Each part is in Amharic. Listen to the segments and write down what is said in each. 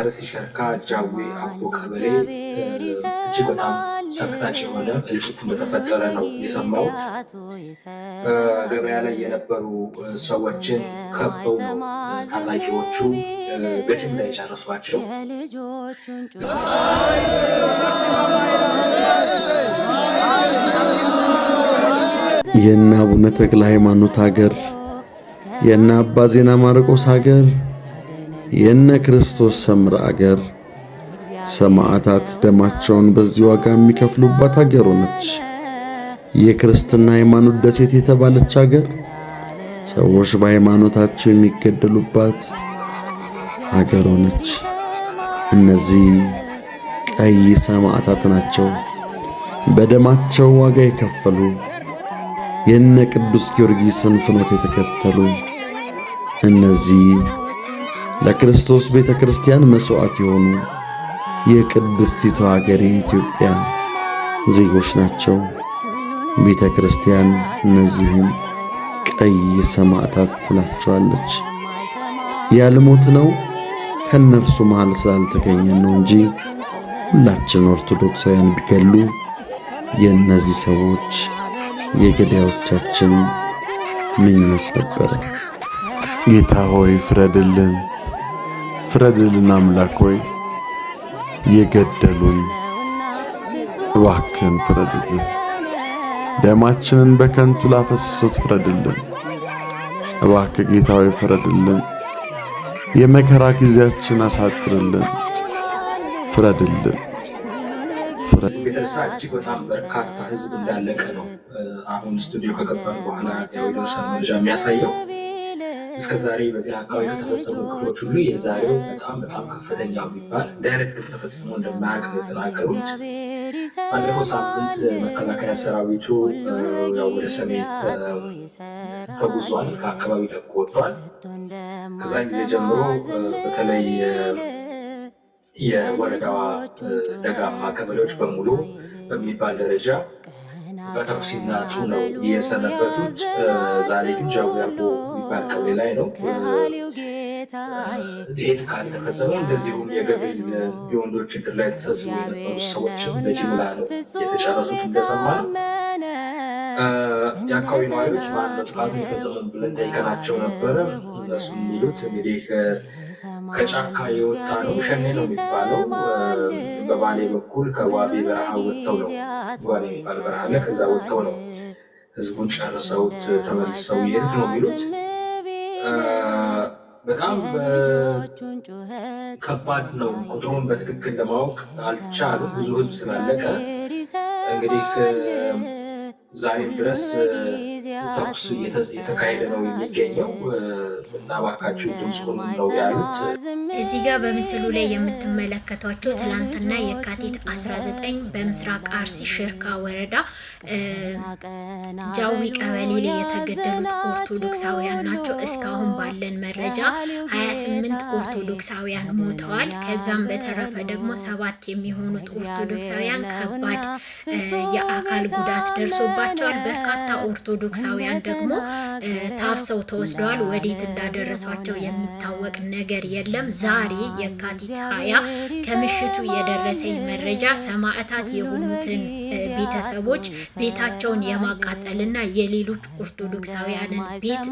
በአርሲ ሸርካ ጃዊ አቦ ቀበሌ እጅግ በጣም ሰቅጣጭ የሆነ እልቂት እንደተፈጠረ ነው የሰማሁት። በገበያ ላይ የነበሩ ሰዎችን ከበው ነው ታጣቂዎቹ በጅምላ የጨረሷቸው። የእነ አቡነ ተክለ ሃይማኖት ሀገር፣ የእነ አባ ዜና ማርቆስ ሀገር፣ የእነ ክርስቶስ ሰምራ ሀገር ሰማዕታት ደማቸውን በዚህ ዋጋ የሚከፍሉባት ሀገር ሆነች። የክርስትና ሃይማኖት ደሴት የተባለች ሀገር፣ ሰዎች በሃይማኖታቸው የሚገደሉባት ሀገር ሆነች። እነዚህ ቀይ ሰማዕታት ናቸው በደማቸው ዋጋ የከፈሉ፣ የነ ቅዱስ ጊዮርጊስን ፍኖት የተከተሉ። እነዚህ ለክርስቶስ ቤተ ክርስቲያን መስዋዕት የሆኑ የቅድስቲቷ ሀገር የኢትዮጵያ ዜጎች ናቸው። ቤተ ክርስቲያን እነዚህን ቀይ ሰማዕታት ትላቸዋለች። ያልሞት ነው ከነርሱ መሃል ስላልተገኘን ነው እንጂ ሁላችን ኦርቶዶክሳውያን ቢገሉ የእነዚህ ሰዎች የገዳዮቻችን ምኞት ነበረ። ጌታ ሆይ ፍረድልን፣ ፍረድልን አምላክ ሆይ የገደሉን እባክህን ፍረድልን። ደማችንን በከንቱ ላፈሰሱት ፍረድልን። እባክህ ጌታ ሆይ ፍረድልን። የመከራ ጊዜያችን አሳጥርልን፣ ፍረድልን። የተነሳ እጅግ በጣም በርካታ ህዝብ እንዳለቀ ነው አሁን ስቱዲዮ ከገባን በኋላ የደረሰን መረጃ የሚያሳየው። እስከዛሬ በዚህ አካባቢ ከተፈጸሙ ግፎች ሁሉ የዛሬው በጣም ከፍተኛ የሚባል እንዲህ አይነት ግፍ ተፈጽሞ እንደማያውቅ ነው የተናገሩት። ባለፈው ሳምንት መከላከያ ሰራዊቱ ወደ ሰሜን ተጉዟል፣ ከአካባቢ ለቆ ወጥቷል። ከዛ ጊዜ ጀምሮ በተለይ የወረዳዋ ደጋማ ቀበሌዎች በሙሉ በሚባል ደረጃ በተኩስ ሲናጡ ነው የሰነበቱት። ዛሬ ግን ጃዊ አቦ የሚባል ቀበሌ ላይ ነው ይህ ጥቃት የተፈጸመው። እንደዚሁም የገበል የወንዶች እግር ላይ ተሰብስበው የነበሩ ሰዎችም በጅምላ ነው የተጨረሱት። እንደሰማ ነው የአካባቢ ነዋሪዎች ማን ነው ጥቃቱ የፈጸመው ብለን ጠይቀናቸው ነበረ። እነሱ የሚሉት እንግዲህ ከጫካ የወጣ ነው፣ ሸኔ ነው የሚባለው። በባሌ በኩል ከዋቤ በረሃ ወጥተው ነው፣ ዋቤ የሚባል በረሃ አለ፣ ከዛ ወጥተው ነው ህዝቡን ጨርሰውት ተመልሰው የሄዱት ነው የሚሉት። በጣም ከባድ ነው። ቁጥሩን በትክክል ለማወቅ አልቻሉም፣ ብዙ ህዝብ ስላለቀ። እንግዲህ ዛሬም ድረስ ተኩስ የተካሄደ ነው የሚገኘው እና እባካችሁ ድምፁን ነው ያሉት። እዚህ ጋር በምስሉ ላይ የምትመለከቷቸው ትላንትና የካቲት 19 በምስራቅ አርሲ ሽርካ ወረዳ ጃዊ ቀበሌ ላይ የተገደሉት ኦርቶዶክሳውያን ናቸው። እስካሁን ባለን መረጃ 28 ኦርቶዶክሳውያን ሞተዋል። ከዛም በተረፈ ደግሞ 7 የሚሆኑት ኦርቶዶክሳውያን ከባድ የአካል ጉዳት ደርሶባቸዋል። በርካታ ኦርቶዶክሳውያን ደግሞ ታፍሰው ተወስደዋል። ወዴት እንዳደረሷቸው የሚታወቅ ነገር የለም። ዛሬ የካቲት 20 ከምሽቱ የደረሰኝ መረጃ ሰማዕታት የሆኑትን ቤተሰቦች ቤታቸውን የማቃጠልና የሌሎች ኦርቶዶክሳውያንን ቤት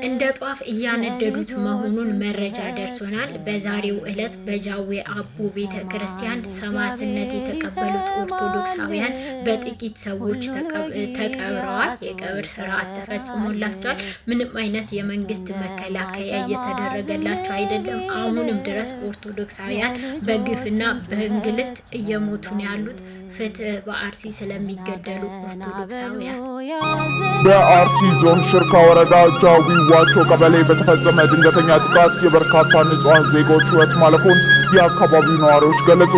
እንደ ጧፍ እያነደዱት መሆኑን መረጃ ደርሶናል። በዛሬው ዕለት በጃዊ አቦ ቤተ ክርስቲያን ሰማዕትነት የተቀበሉት ኦርቶዶክሳውያን በጥቂት ሰዎች ተቀብረዋል። የቀብር ስርዓት ተፈጽሞላቸዋል። ምንም አይነት የመንግስት መከላከያ እየተደረገላቸው አይደለም። አሁንም ድረስ ኦርቶዶክሳውያን በግፍና በእንግልት እየሞቱ ነው ያሉት። ፍትህ በአርሲ ስለሚገደሉ ኦርቶዶክሳውያን። በአርሲ ዞን ሽርካ ወረዳ ጃዊ ዋቾ ቀበሌ በተፈጸመ ድንገተኛ ጥቃት የበርካታ ንጹሃን ዜጎች ሕይወት ማለፉን የአካባቢው ነዋሪዎች ገለጹ።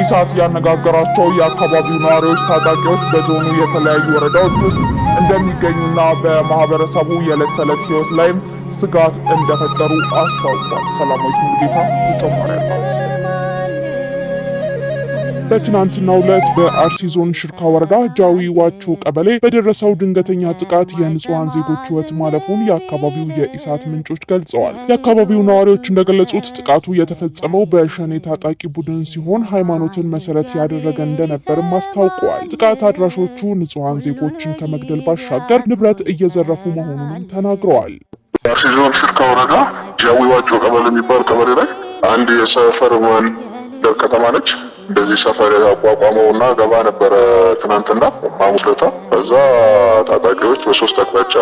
ኢሳት ያነጋገራቸው የአካባቢው ነዋሪዎች ታጣቂዎች በዞኑ የተለያዩ ወረዳዎች ውስጥ እንደሚገኙና በማህበረሰቡ የዕለት ተዕለት ሕይወት ላይም ስጋት እንደፈጠሩ አስታውቋል። ሰላማዊት ሙሉጌታ ተጨማሪ አላት። በትናንትናው ዕለት በአርሲ ዞን ሽርካ ወረዳ ጃዊ ዋቾ ቀበሌ በደረሰው ድንገተኛ ጥቃት የንጹሃን ዜጎች ሕይወት ማለፉን የአካባቢው የኢሳት ምንጮች ገልጸዋል። የአካባቢው ነዋሪዎች እንደገለጹት ጥቃቱ የተፈጸመው በሸኔ ታጣቂ ቡድን ሲሆን ሃይማኖትን መሰረት ያደረገ እንደነበርም አስታውቀዋል። ጥቃት አድራሾቹ ንጹሃን ዜጎችን ከመግደል ባሻገር ንብረት እየዘረፉ መሆኑንም ተናግረዋል። አርሲ ዞን ሽርካ ወረዳ ጃዊ ዋቾ ቀበሌ የሚባል ቀበሌ ላይ አንድ የሰፈር መንደር ከተማ ነች። እንደዚህ ሰፈር አቋቋመውና ገባ ነበረ ትናንትና ሐሙስ ዕለት። ከዛ ታጣቂዎች በሶስት አቅጣጫ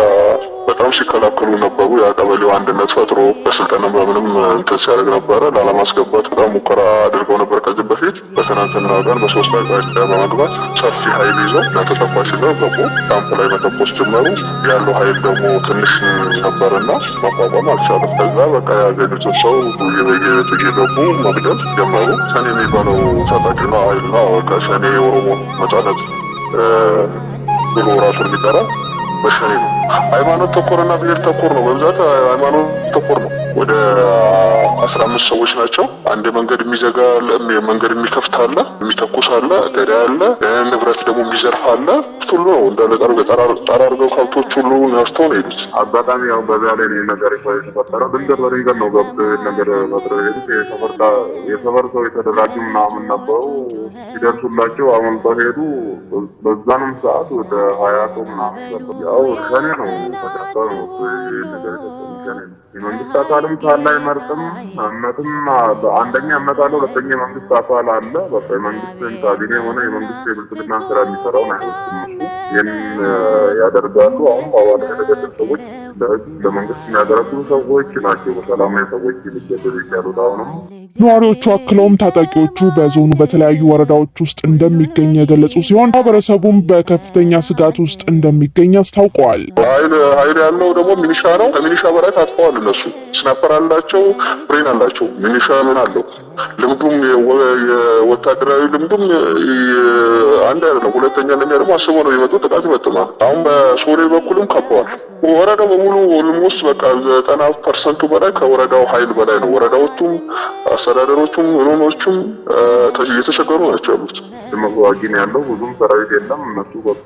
በጣም ሲከላከሉ ነበሩ። የቀበሌው አንድነት ፈጥሮ በስልጠና በምንም እንትን ሲያደርግ ነበረ። ላለማስገባት በጣም ሙከራ አድርገው ነበር ከዚህ በፊት። በትናንትና ቀን በሶስት አቅጣጫ በመግባት ሰፊ ኃይል ይዘው ተተኳሽ ይዘው ገቡ። ካምፕ ላይ መተኮስ ጀመሩ። ያለው ኃይል ደግሞ ትንሽ ነበርና መቋቋም አልቻለም። ከዛ በቃ ያገኙትን ሰው በየቤቱ እየገቡ መግደል ጀመሩ። ሰኔ የሚባለው ታጣቂና ኃይልና ከሸኔ የኦሮሞ ነጻነት ብሎ ራሱን የሚጠራ በሸኔ ነው። ሃይማኖት ተኮርና ብሔር ተኮር ነው። በብዛት ሃይማኖት ተኮር ነው። ወደ 15 ሰዎች ናቸው። አንድ መንገድ የሚዘጋ አለ፣ መንገድ የሚከፍት አለ፣ የሚተኩስ አለ፣ ገዳ አለ፣ ንብረት ደግሞ የሚዘርፍ አለ። ሁሉ ነው እንዳለ ጠራርገው ከብቶች ሁሉ ነርተው ነው የሄዱት። አጋጣሚ ያው በዚያ ላይ ነገር የተፈጠረ ድንገት በድንገት ነው ገብቶ ነገር ፈጥረው የሄዱት። የሰፈር ሰው የተደራጁ ምናምን ነበሩ። ሲደርሱላቸው አመልጠው ሄዱ። በዛንም ሰዓት ወደ 20 ሰው ምናምን ያው ሸኔ ነው ተደርሰው ነው ነገር ሸኔ ነው። የመንግስት አካልም ካለ አይመርጥም። እምነትም አንደኛ እምነት አለ፣ ሁለተኛ የመንግስት አካል አለ። በቃ የመንግስትን ካቢኔ ሆነ የመንግስት የብልጽግና ስራ የሚሰራው ነው ይህን ያደርጋሉ። አሁን በአዋላ የተገደሉ ሰዎች ለመንግስት የሚያገለግሉ ሰዎች ናቸው። በሰላማዊ ሰዎች ሊገደሉ ይቻሉት። አሁንም ነዋሪዎቹ አክለውም ታጣቂዎቹ በዞኑ በተለያዩ ወረዳዎች ውስጥ እንደሚገኝ የገለጹ ሲሆን ማህበረሰቡም በከፍተኛ ስጋት ውስጥ እንደሚገኝ አስታውቀዋል። ኃይል ያለው ደግሞ ሚኒሻ ነው። ከሚኒሻ በላይ ታጥቀዋል። እነሱ ስናፐር አላቸው፣ ብሬን አላቸው። ሚኒሻ ምን አለው? ልምዱም የወታደራዊ ልምዱም አንድ አይደለም። ሁለተኛ ለኛ ደግሞ አስበው ነው የመጡት። ጥቃት ይፈጽማል። አሁን በሶሬ በኩልም ከበዋል። ወረዳው በሙሉ ኦልሞስት በቃ 90% በላይ ከወረዳው ኃይል በላይ ነው። ወረዳዎቹም አስተዳደሮቹም ሮኖቹም እየተቸገሩ ናቸው ያሉት። መዋጊ ነው ያለው። ብዙም ሰራዊት የለም። እነሱ በቃ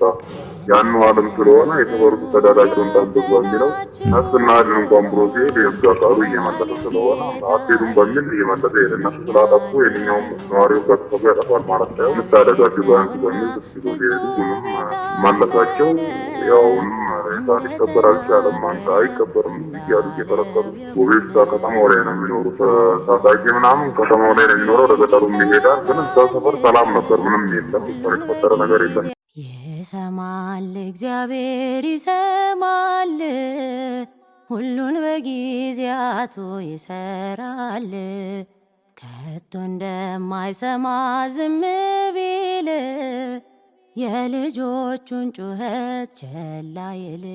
ያን ዓለም ስለሆነ የተወሩት ተዳዳሪውን ታዘዙ የሚለው ነፍስና አድን እንኳን ብሎ ሲሄድ የጋሩ እየመለሰ ስለሆነ አትሄዱም በሚል እየመለሰ ሄደ። እነሱ ስላጠፉ የትኛውም ነዋሪው ከተሰቡ ያጠፋል ማለት ሳይሆን ምታደጋችሁ ባንክ በሚል ስብስቶ ሲሄዱ ሁሉም ማለሳቸው ያውም ሬሳ ሊከበር አልቻለም። አንተ አይከበርም እያሉ እየተረከሩ ጎቤሳ ከተማው ላይ ነው የሚኖሩት። ታጣቂ ምናምን ከተማው ላይ ነው የሚኖረው። ለገጠሩም ይሄዳል። ግን እዛ ሰፈር ሰላም ነበር። ምንም የለም። የተፈጠረ ነገር የለም። ይሰማል እግዚአብሔር ይሰማል፣ ሁሉን በጊዜያቱ ይሰራል። ከቶ እንደማይሰማ ዝም ቢል የልጆቹን ጩኸት ቸል አይል።